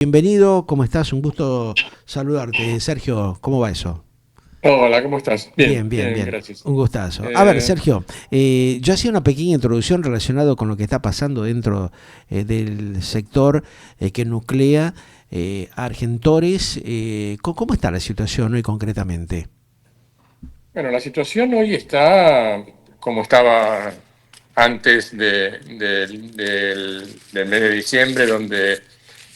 Bienvenido, ¿cómo estás? Un gusto saludarte. Sergio, ¿cómo va eso? Hola, ¿cómo estás? Bien, Bien, bien, bien, bien. gracias. Un gustazo. A ver, Eh, Sergio, yo hacía una pequeña introducción relacionado con lo que está pasando dentro del sector que nuclea Argentores. ¿Cómo está la situación hoy concretamente? bueno, la situación hoy está como estaba antes del mes de diciembre, donde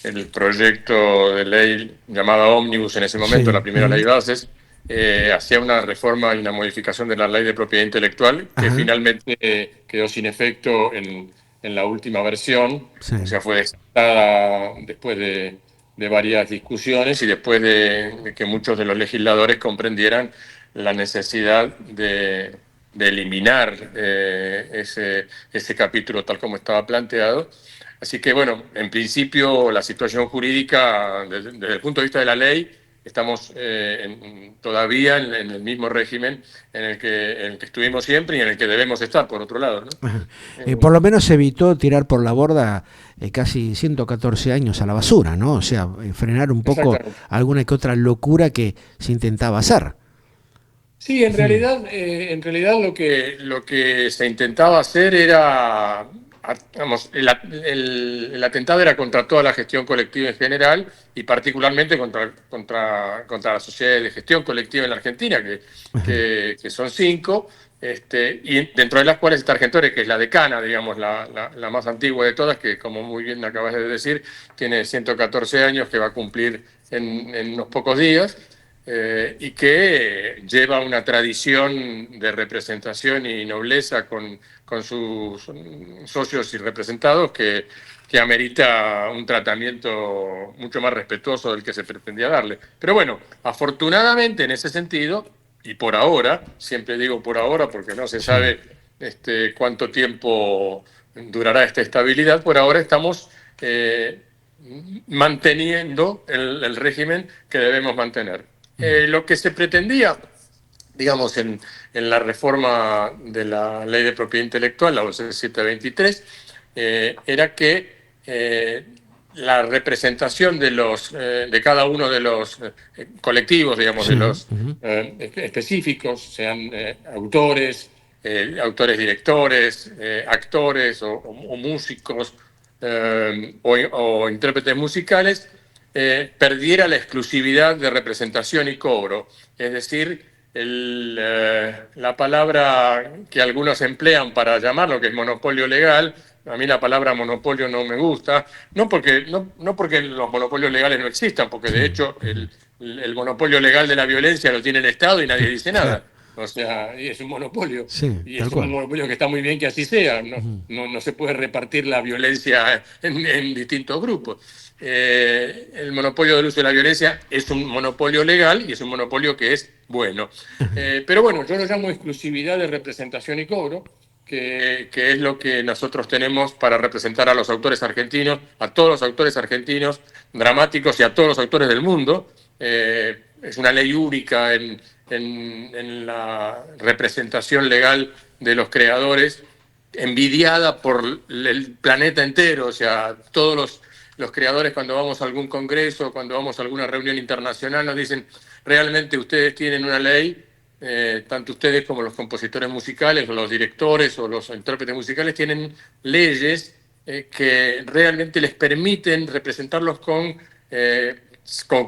el proyecto de ley llamada Ómnibus en ese momento, Sí. la primera ley Ujú. de bases, hacía una reforma y una modificación de la ley de propiedad intelectual que Ajá. finalmente quedó sin efecto en la última versión, Sí. o sea, fue desatada después de varias discusiones y después de que muchos de los legisladores comprendieran la necesidad de eliminar ese capítulo tal como estaba planteado. Así que, bueno, en principio la situación jurídica, desde el punto de vista de la ley, estamos todavía en el mismo régimen en el que estuvimos siempre y en el que debemos estar, por otro lado, ¿no? Ajá. Por Eh, lo menos se evitó tirar por la borda casi 114 años a la basura, ¿no? O sea, frenar un poco Exactamente. alguna que otra locura que se intentaba hacer. Sí, en realidad lo que se intentaba hacer era, vamos, el atentado era contra toda la gestión colectiva en general y particularmente contra las sociedades de gestión colectiva en la Argentina, que son cinco, y dentro de las cuales está Argentores, que es la decana, digamos, la más antigua de todas, que como muy bien acabas de decir, tiene 114 años, que va a cumplir en unos pocos días y que lleva una tradición de representación y nobleza con sus socios y representados que amerita un tratamiento mucho más respetuoso del que se pretendía darle. Pero bueno, afortunadamente en ese sentido, y por ahora, siempre digo por ahora porque no se Sí. sabe cuánto tiempo durará esta estabilidad, por ahora estamos manteniendo el régimen que debemos mantener. Lo que se pretendía, digamos, en la reforma de la ley de propiedad intelectual, la 11723, era que la representación de cada uno de los colectivos, digamos, de Sí. los Ujú. específicos, sean autores directores, actores o músicos o intérpretes musicales, perdiera la exclusividad de representación y cobro. Es decir, la palabra que algunos emplean para llamarlo, que es monopolio legal, a mí la palabra monopolio no me gusta, no porque los monopolios legales no existan, porque Sí. de hecho Ujú. el monopolio legal de la violencia lo tiene el Estado y nadie dice Claro. nada. O sea, y es un monopolio. Sí, Y tal es un cual. monopolio que está muy bien que así sea. No, Ujú. no se puede repartir la violencia en distintos grupos. El monopolio del uso de la violencia es un monopolio legal y es un monopolio que es bueno. Pero bueno, yo lo llamo exclusividad de representación y cobro, que es lo que nosotros tenemos para representar a los autores argentinos, a todos los autores argentinos dramáticos y a todos los autores del mundo. Es una ley única en la representación legal de los creadores, envidiada por el planeta entero, o sea, todos los creadores cuando vamos a algún congreso, cuando vamos a alguna reunión internacional, nos dicen, realmente ustedes tienen una ley, tanto ustedes como los compositores musicales, o los directores, o los intérpretes musicales, tienen leyes que realmente les permiten representarlos con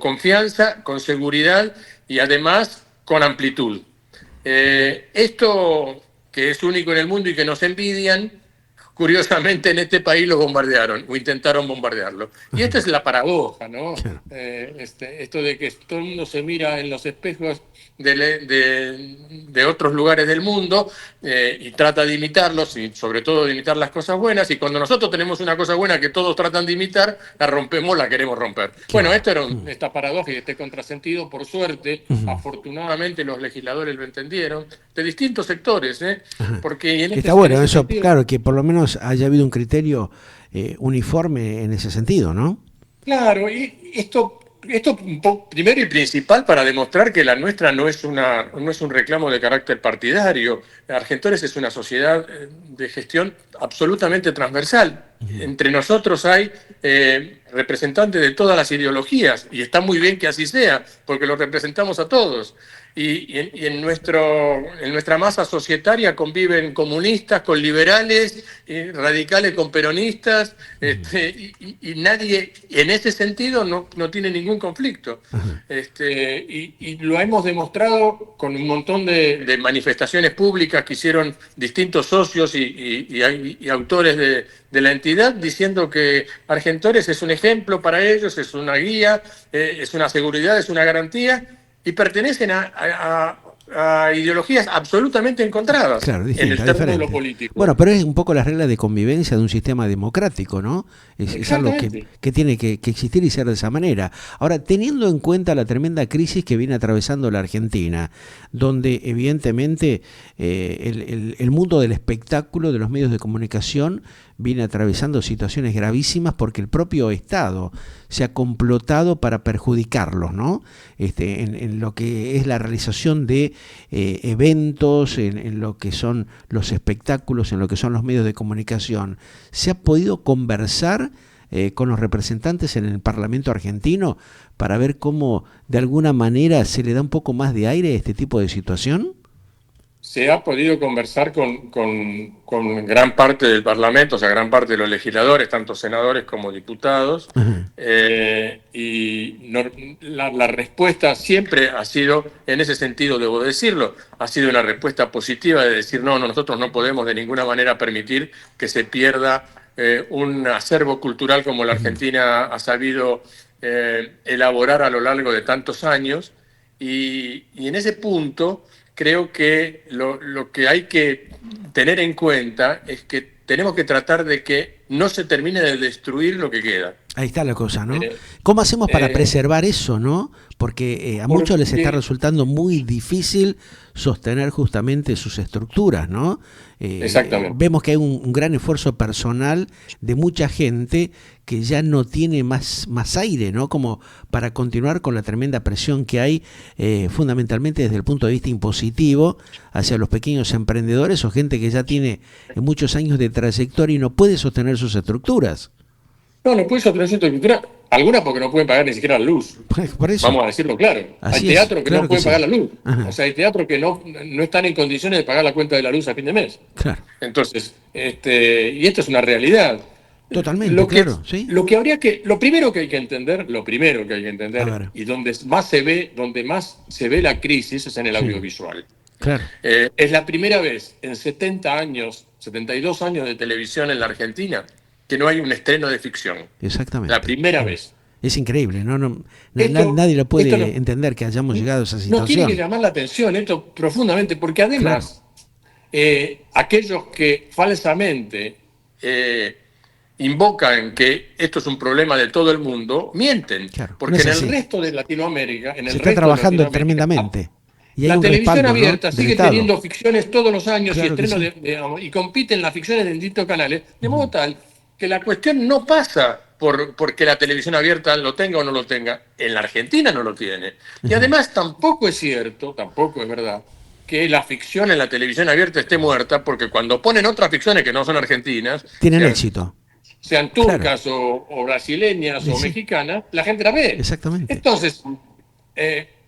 confianza, con seguridad y además con amplitud. Esto que es único en el mundo y que nos envidian, curiosamente en este país lo bombardearon o intentaron bombardearlo. Y esta es la paradoja, ¿no? Claro. Esto de que todo el mundo se mira en los espejos de otros lugares del mundo y trata de imitarlos y sobre todo de imitar las cosas buenas y cuando nosotros tenemos una cosa buena que todos tratan de imitar, la rompemos, la queremos romper. Bueno, Claro. esta paradoja y este contrasentido, por suerte, Ujú. afortunadamente los legisladores lo entendieron, de distintos sectores, ¿eh? Ajá. Porque Está en bueno ese eso, sentido, claro, que por lo menos haya habido un criterio uniforme en ese sentido, ¿no? claro, y esto primero y principal para demostrar que la nuestra no es un reclamo de carácter partidario. Argentores es una sociedad de gestión absolutamente transversal. entre nosotros hay representantes de todas las ideologías, y está muy bien que así sea, porque los representamos a todos. Y en nuestra masa societaria conviven comunistas con liberales, radicales con peronistas, y nadie en ese sentido no tiene ningún conflicto. Y lo hemos demostrado con un montón de manifestaciones públicas que hicieron distintos socios y autores de la entidad, diciendo que Argentores es un ejemplo para ellos, es una guía, es una seguridad, es una garantía, y pertenecen a ideologías absolutamente encontradas, claro, en el terreno de lo político. Bueno, pero es un poco la regla de convivencia de un sistema democrático, ¿no? Es algo que tiene que existir y ser de esa manera. Ahora, teniendo en cuenta la tremenda crisis que viene atravesando la Argentina, donde evidentemente el mundo del espectáculo, de los medios de comunicación, viene atravesando situaciones gravísimas porque el propio Estado se ha complotado para perjudicarlos, ¿no? En lo que es la realización de eventos, en lo que son los espectáculos, en lo que son los medios de comunicación. ¿Se ha podido conversar con los representantes en el Parlamento argentino para ver cómo de alguna manera se le da un poco más de aire a este tipo de situación? Se ha podido conversar con gran parte del Parlamento, o sea, gran parte de los legisladores, tanto senadores como diputados, y la respuesta siempre ha sido, en ese sentido debo decirlo, ha sido una respuesta positiva de decir no, nosotros no podemos de ninguna manera permitir que se pierda un acervo cultural como la Argentina ha sabido elaborar a lo largo de tantos años, y en ese punto creo que lo que hay que tener en cuenta es que tenemos que tratar de que no se termine de destruir lo que queda. Ahí está la cosa, ¿no? ¿Cómo hacemos para preservar eso, no? Porque a muchos les está resultando muy difícil sostener justamente sus estructuras, ¿no? Exactamente. Vemos que hay un gran esfuerzo personal de mucha gente que ya no tiene más aire, ¿no? Como para continuar con la tremenda presión que hay, fundamentalmente desde el punto de vista impositivo, hacia los pequeños emprendedores o gente que ya tiene muchos años de trayectoria y no puede sostener sus estructuras. No puede sostener su estructura. Algunas porque no pueden pagar ni siquiera la luz. Por eso. Vamos a decirlo claro. Así hay teatros que claro no pueden pagar la luz. Ajá. O sea, hay teatros que no están en condiciones de pagar la cuenta de la luz a fin de mes. Claro. Entonces, y esto es una realidad. Totalmente, claro. ¿Sí? Lo primero que hay que entender, y donde más se ve la crisis es en el audiovisual. Claro. Es la primera vez en 72 años de televisión en la Argentina que no hay un estreno de ficción. Exactamente. La primera vez. Es increíble, nadie lo puede entender que hayamos llegado a esa situación. Nos tiene que llamar la atención esto profundamente, porque además aquellos que falsamente invocan que esto es un problema de todo el mundo, mienten. Claro, porque en el resto de Latinoamérica... se está trabajando tremendamente. Y la televisión abierta sigue Estado. teniendo ficciones todos los años, claro, y estrenos y compiten las ficciones de distintos canales, de modo tal que la cuestión no pasa porque la televisión abierta lo tenga o no lo tenga. En la Argentina no lo tiene. Y además tampoco es verdad, que la ficción en la televisión abierta esté muerta, porque cuando ponen otras ficciones que no son argentinas... Tienen éxito. Sean turcas o brasileñas o mexicanas, la gente la ve. Exactamente. Entonces,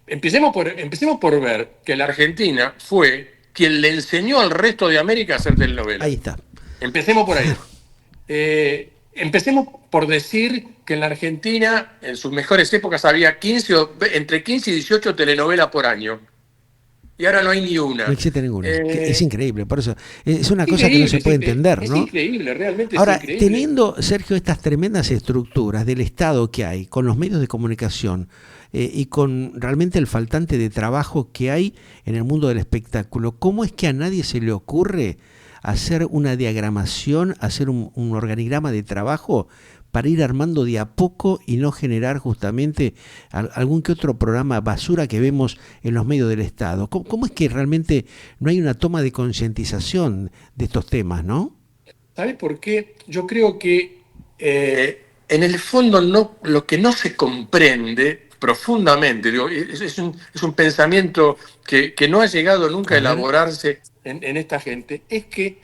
empecemos por ver que la Argentina fue quien le enseñó al resto de América a hacer telenovelas. Ahí está. Empecemos por ahí. Empecemos por decir que en la Argentina, en sus mejores épocas, había entre 15 y 18 telenovelas por año. Y ahora no hay ni una. No existe ninguna. Es increíble, por eso. Es una cosa que no se puede entender, ¿no? Es increíble, realmente ahora, es increíble. Teniendo, Sergio, estas tremendas estructuras del Estado que hay, con los medios de comunicación, y con realmente el faltante de trabajo que hay en el mundo del espectáculo, ¿cómo es que a nadie se le ocurre hacer una diagramación, hacer un organigrama de trabajo para ir armando de a poco y no generar justamente algún que otro programa basura que vemos en los medios del Estado? ¿Cómo es que realmente no hay una toma de concientización de estos temas, no? ¿Sabes por qué? Yo creo que en el fondo lo que no se comprende profundamente, es un pensamiento que no ha llegado nunca a elaborarse en esta gente, es que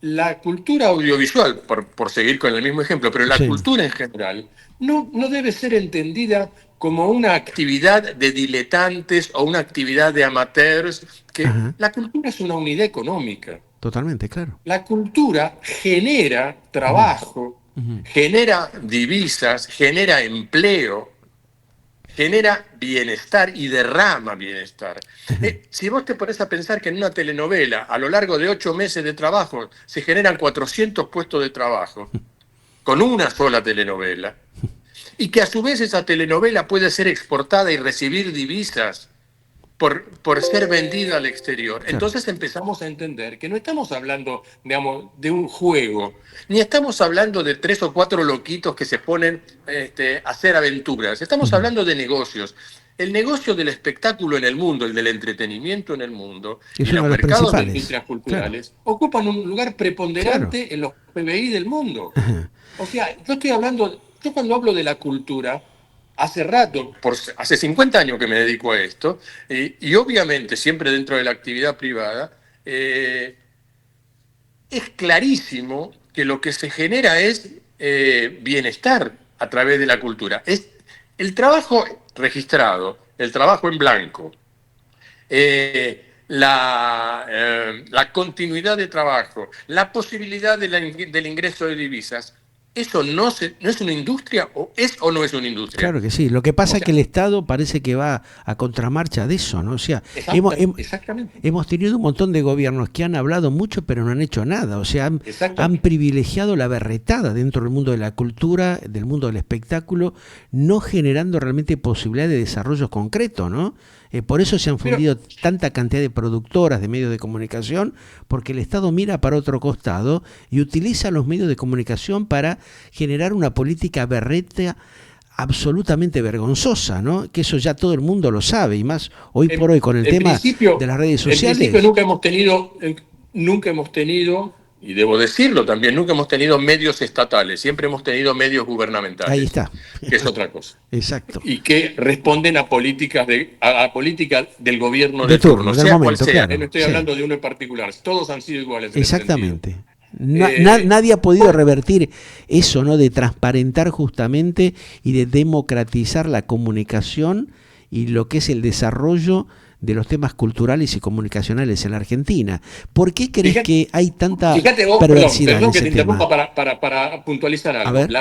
la cultura audiovisual, por seguir con el mismo ejemplo, pero la Sí. cultura en general, no debe ser entendida como una actividad de diletantes o una actividad de amateurs, que Ajá. la cultura es una unidad económica. Totalmente, claro. La cultura genera Ujú, trabajo, ujú. genera divisas, genera empleo, genera bienestar y derrama bienestar. Si vos te pones a pensar que en una telenovela, a lo largo de 8 meses de trabajo, se generan 400 puestos de trabajo, con una sola telenovela, y que a su vez esa telenovela puede ser exportada y recibir divisas por ser vendida al exterior. Claro. Entonces empezamos a entender que no estamos hablando, digamos, de un juego, ni estamos hablando de 3 o 4 loquitos que se ponen a hacer aventuras. Estamos Ujú. hablando de negocios. El negocio del espectáculo en el mundo, el del entretenimiento en el mundo Es y uno los de los mercados de principales. industrias Claro, culturales ocupan un lugar claro. preponderante en los PBI del mundo. Ajá. O sea, yo cuando hablo de la cultura, hace rato, hace 50 años que me dedico a esto, y obviamente siempre dentro de la actividad privada, es clarísimo que lo que se genera es bienestar a través de la cultura. Es el trabajo registrado, el trabajo en blanco, la continuidad de trabajo, la posibilidad del ingreso de divisas. ¿Eso no es una industria o es o no es una industria? Claro que sí. Lo que O pasa es sea, que el Estado parece que va a contramarcha de eso, ¿no? O sea, hemos, exactamente, hemos tenido un montón de gobiernos que han hablado mucho pero no han hecho nada. O sea, han exactamente. privilegiado la berretada dentro del mundo de la cultura, del mundo del espectáculo, no generando realmente posibilidad de desarrollo concreto, ¿no? Por eso se han Pero fundido tanta cantidad de productoras de medios de comunicación, porque el Estado mira para otro costado y utiliza los medios de comunicación para generar una política berreta absolutamente vergonzosa, ¿no? Que eso ya todo el mundo lo sabe, y más hoy por hoy con el tema de las redes En principio sociales. nunca hemos tenido, y debo decirlo también, nunca hemos tenido medios estatales, siempre hemos tenido medios Ahí gubernamentales, está. que es otra cosa. Exacto. Y que responden a política del gobierno De de turno, turno, del sea cual momento, sea, no claro. estoy Sí, hablando de uno en particular, todos han sido iguales en ese sentido. exactamente. Eh, Nadie ha podido por- revertir eso, ¿no? De transparentar justamente y de democratizar la comunicación y lo que es el desarrollo de los temas culturales y comunicacionales en la Argentina. ¿Por qué crees fíjate, que hay tanta fíjate vos, perversidad en perdón que ese te interrumpa tema? para puntualizar A algo. ver, sí,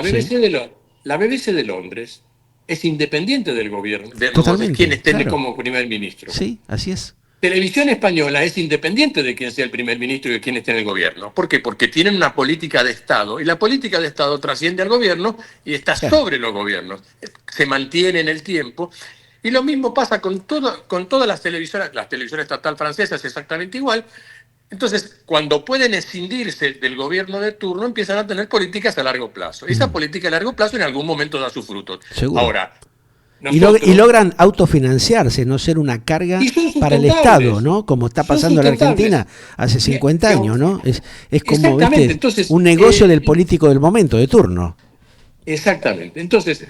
La BBC de Londres es independiente del gobierno, de quien totalmente, esté claro. como primer ministro. Sí, así es. Televisión Española es independiente de quién sea el primer ministro y de quién esté en el gobierno. ¿Por qué? Porque tienen una política de Estado y la política de Estado trasciende al gobierno y está Claro. sobre los gobiernos. Se mantiene en el tiempo. Y lo mismo pasa con todas las televisoras. La televisión estatal francesa es exactamente igual. Entonces, cuando pueden escindirse del gobierno de turno, empiezan a tener políticas a largo plazo. Esa Mm, política a largo plazo en algún momento da sus frutos. seguro. Ahora, Y nosotros, logran autofinanciarse, no ser una carga y son para el Estado, sustentables, ¿no? Como está son pasando en la sustentables. Argentina hace Mira, 50 digamos, años, ¿no? Es como, exactamente, viste, entonces, un negocio del político del momento, de turno. exactamente. Entonces,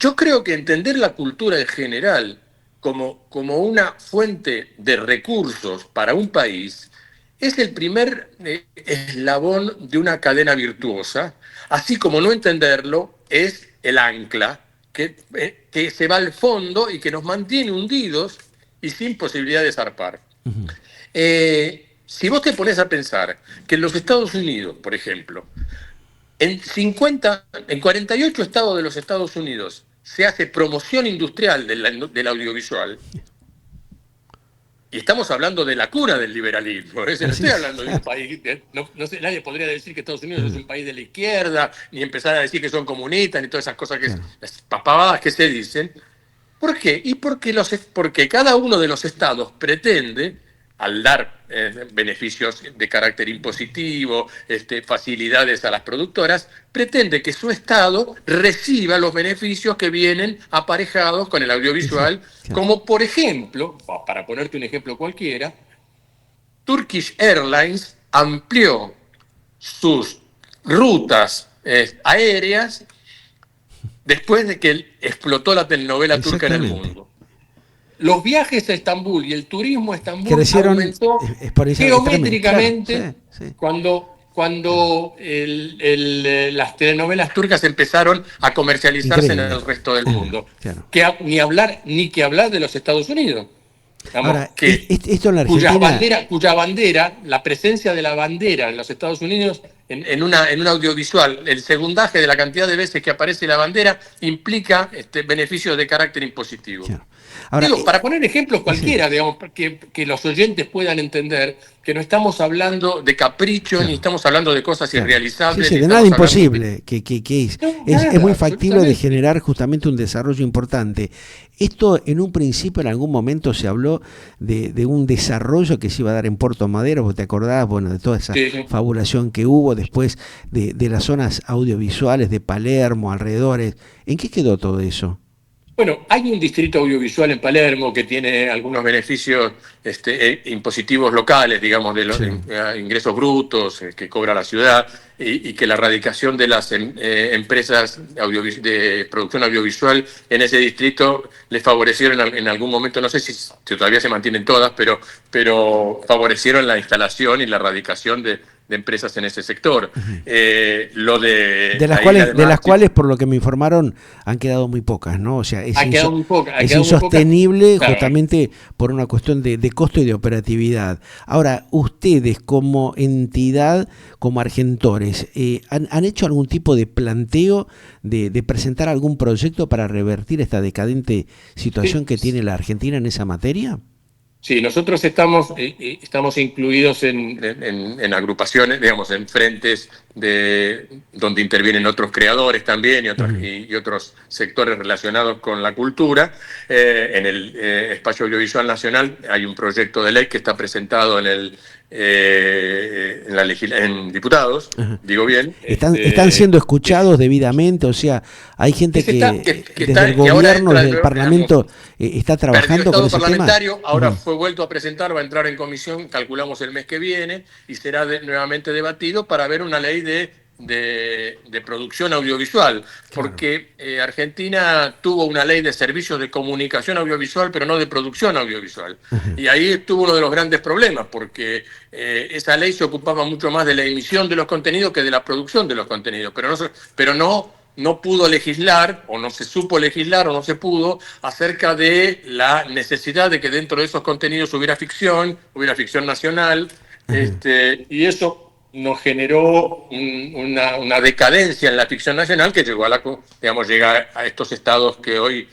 yo creo que entender la cultura en general como una fuente de recursos para un país es el primer eslabón de una cadena virtuosa, así como no entenderlo es el ancla que se va al fondo y que nos mantiene hundidos y sin posibilidad de zarpar. Ujú. Si vos te pones a pensar que en los Estados Unidos, por ejemplo, en 48 estados de los Estados Unidos se hace promoción industrial del audiovisual, y estamos hablando de la cuna del liberalismo. No Así estoy es, hablando de un claro. país, no sé, nadie podría decir que Estados Unidos es Ujú. un país de la izquierda, ni empezar a decir que son comunistas, ni todas esas cosas, Claro. las papadas que se dicen. ¿Por qué? Y porque cada uno de los estados pretende, al dar beneficios de carácter impositivo, facilidades a las productoras, pretende que su estado reciba los beneficios que vienen aparejados con el Sí, audiovisual, claro. como por ejemplo, para ponerte un ejemplo cualquiera, Turkish Airlines amplió sus rutas aéreas después de que explotó la telenovela turca en el Exactamente. mundo. los viajes a Estambul y el turismo a Estambul crecieron aumentó geométricamente, claro, sí, sí, cuando las telenovelas turcas empezaron a comercializarse increíble en el resto del mundo. Claro. Ni que hablar de los Estados Unidos. Digamos, ahora, esto en la Argentina... cuya bandera, la presencia de la bandera en los Estados Unidos en un audiovisual, el segundaje de la cantidad de veces que aparece la bandera implica beneficios de carácter impositivo. Claro. Ahora, para poner ejemplos cualquiera, sí, digamos, que los oyentes puedan entender que no estamos hablando de capricho, claro, ni estamos hablando de cosas irrealizables. Sí, sí, de nada imposible, es muy factible de generar justamente un desarrollo importante. Esto en un principio, en algún momento se habló de un desarrollo que se iba a dar en Puerto Madero, vos te acordás, bueno, de toda esa fabulación que hubo después de las zonas audiovisuales de Palermo, alrededores. ¿En qué quedó todo eso? Bueno, hay un distrito audiovisual en Palermo que tiene algunos beneficios impositivos locales, digamos, de los ingresos brutos que cobra la ciudad y que la radicación de las empresas de producción audiovisual en ese distrito les favorecieron en algún momento, no sé si todavía se mantienen todas, pero favorecieron la instalación y la radicación de empresas en ese sector. De las cuales, por lo que me informaron, han quedado muy pocas, ¿no? O sea, es insostenible justamente por una cuestión de costo y de operatividad. Ahora, ustedes como entidad, como argentores, ¿han hecho algún tipo de planteo de presentar algún proyecto para revertir esta decadente situación que tiene la Argentina en esa materia? Sí, nosotros estamos incluidos en agrupaciones, digamos, en frentes donde intervienen otros creadores también y otros sectores relacionados con la cultura. En el Espacio Audiovisual Nacional hay un proyecto de ley que está presentado en diputados, digo bien. Están siendo escuchados debidamente, o sea, hay gente que desde el gobierno, desde el Parlamento, está trabajando con ese tema. Ahora fue vuelto a presentar, va a entrar en comisión, calculamos el mes que viene, y será nuevamente debatido para ver una ley de producción audiovisual, porque Argentina tuvo una ley de servicios de comunicación audiovisual, pero no de producción audiovisual. Y ahí estuvo uno de los grandes problemas, porque esa ley se ocupaba mucho más de la emisión de los contenidos que de la producción de los contenidos, pero no pudo legislar, o no se supo legislar, o no se pudo, acerca de la necesidad de que dentro de esos contenidos hubiera ficción nacional, y eso nos generó una decadencia en la ficción nacional que llegó llega a estos estados que hoy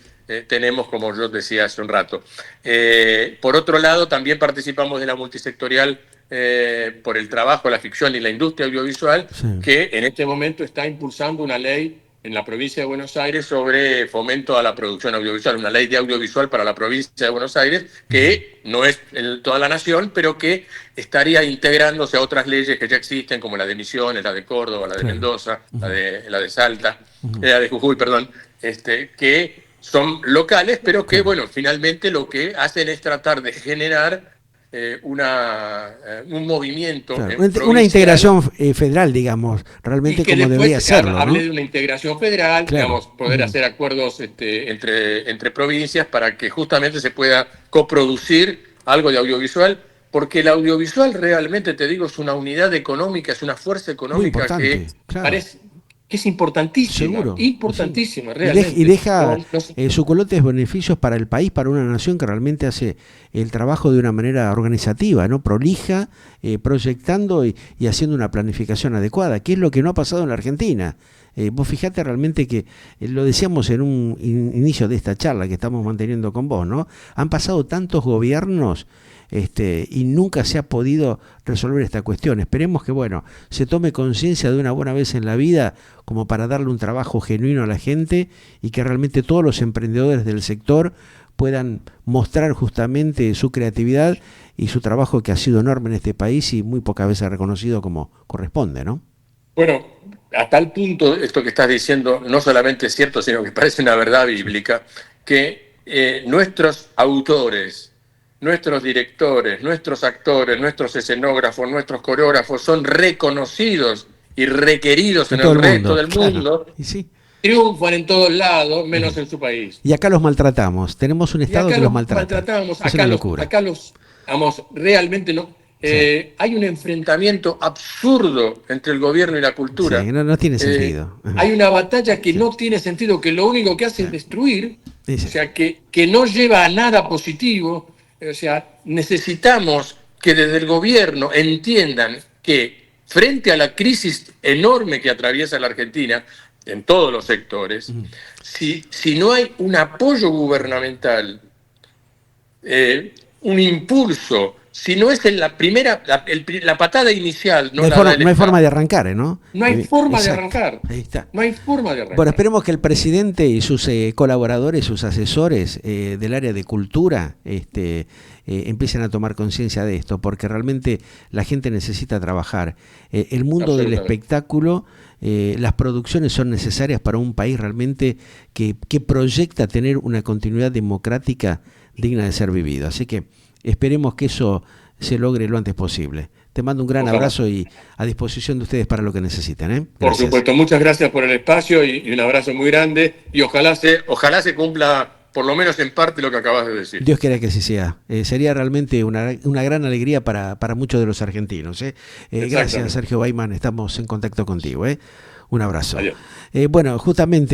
tenemos, como yo decía hace un rato. Por otro lado, también participamos de la multisectorial por el trabajo, la ficción y la industria audiovisual, que en este momento está impulsando una ley en la provincia de Buenos Aires sobre fomento a la producción audiovisual, una ley de audiovisual para la provincia de Buenos Aires, que no es en toda la nación, pero que estaría integrándose a otras leyes que ya existen, como la de Misiones, la de Córdoba, la de Mendoza, la de Salta, la de Jujuy, perdón, que son locales, pero que, bueno, finalmente lo que hacen es tratar de generar un movimiento, una integración federal, digamos, realmente como debería serlo, ¿no? Hable de una integración federal, digamos, poder hacer acuerdos entre provincias para que justamente se pueda coproducir algo de audiovisual, porque el audiovisual realmente, te digo, es una unidad económica, es una fuerza económica que parece... Es importantísima, importantísima, realmente. Y deja suculentes beneficios para el país, para una nación que realmente hace el trabajo de una manera organizativa, ¿no? Prolija, proyectando y haciendo una planificación adecuada, que es lo que no ha pasado en la Argentina. Vos fijate realmente que, lo decíamos en un inicio de esta charla que estamos manteniendo con vos, ¿no? Han pasado tantos gobiernos y nunca se ha podido resolver esta cuestión. Esperemos que, bueno, se tome conciencia de una buena vez en la vida como para darle un trabajo genuino a la gente y que realmente todos los emprendedores del sector puedan mostrar justamente su creatividad y su trabajo, que ha sido enorme en este país y muy pocas veces reconocido como corresponde, ¿no? Bueno, a tal punto esto que estás diciendo no solamente es cierto, sino que parece una verdad bíblica, que nuestros autores, nuestros directores, nuestros actores, nuestros escenógrafos, nuestros coreógrafos son reconocidos y requeridos en el resto del mundo. Y sí. triunfan en todos lados, menos en su país. Y acá los maltratamos. Tenemos un Y Estado acá que los los maltrata. maltratamos, Es una locura. vamos, realmente no. Sí. Hay un enfrentamiento absurdo entre el gobierno y la cultura. Sí, no tiene sentido. Hay una batalla que Sí. no tiene sentido, que lo único que hace es destruir, Sí, sí. o sea, que no lleva a nada positivo. O sea, necesitamos que desde el gobierno entiendan que frente a la crisis enorme que atraviesa la Argentina, en todos los sectores, si no hay un apoyo gubernamental, un impulso, si no es en la primera, la patada inicial, no, la da el No hay forma Estado, de arrancar, ¿no? no hay forma de Exacto. arrancar. Ahí está. No hay forma de arrancar. Bueno, esperemos que el presidente y sus colaboradores, sus asesores del área de cultura, empiecen a tomar conciencia de esto, porque realmente la gente necesita trabajar. El mundo del espectáculo, las producciones son necesarias para un país realmente que proyecta tener una continuidad democrática digna de ser vivido. Así que esperemos que eso se logre lo antes posible. Te mando un gran abrazo y a disposición de ustedes para lo que necesiten. Gracias. Por supuesto, muchas gracias por el espacio y un abrazo muy grande y ojalá se cumpla por lo menos en parte lo que acabas de decir. Dios quiera que así sea. Sería realmente una gran alegría para muchos de los argentinos. Gracias, Sergio Baiman. Estamos en contacto contigo. Un abrazo. Adiós. Bueno, justamente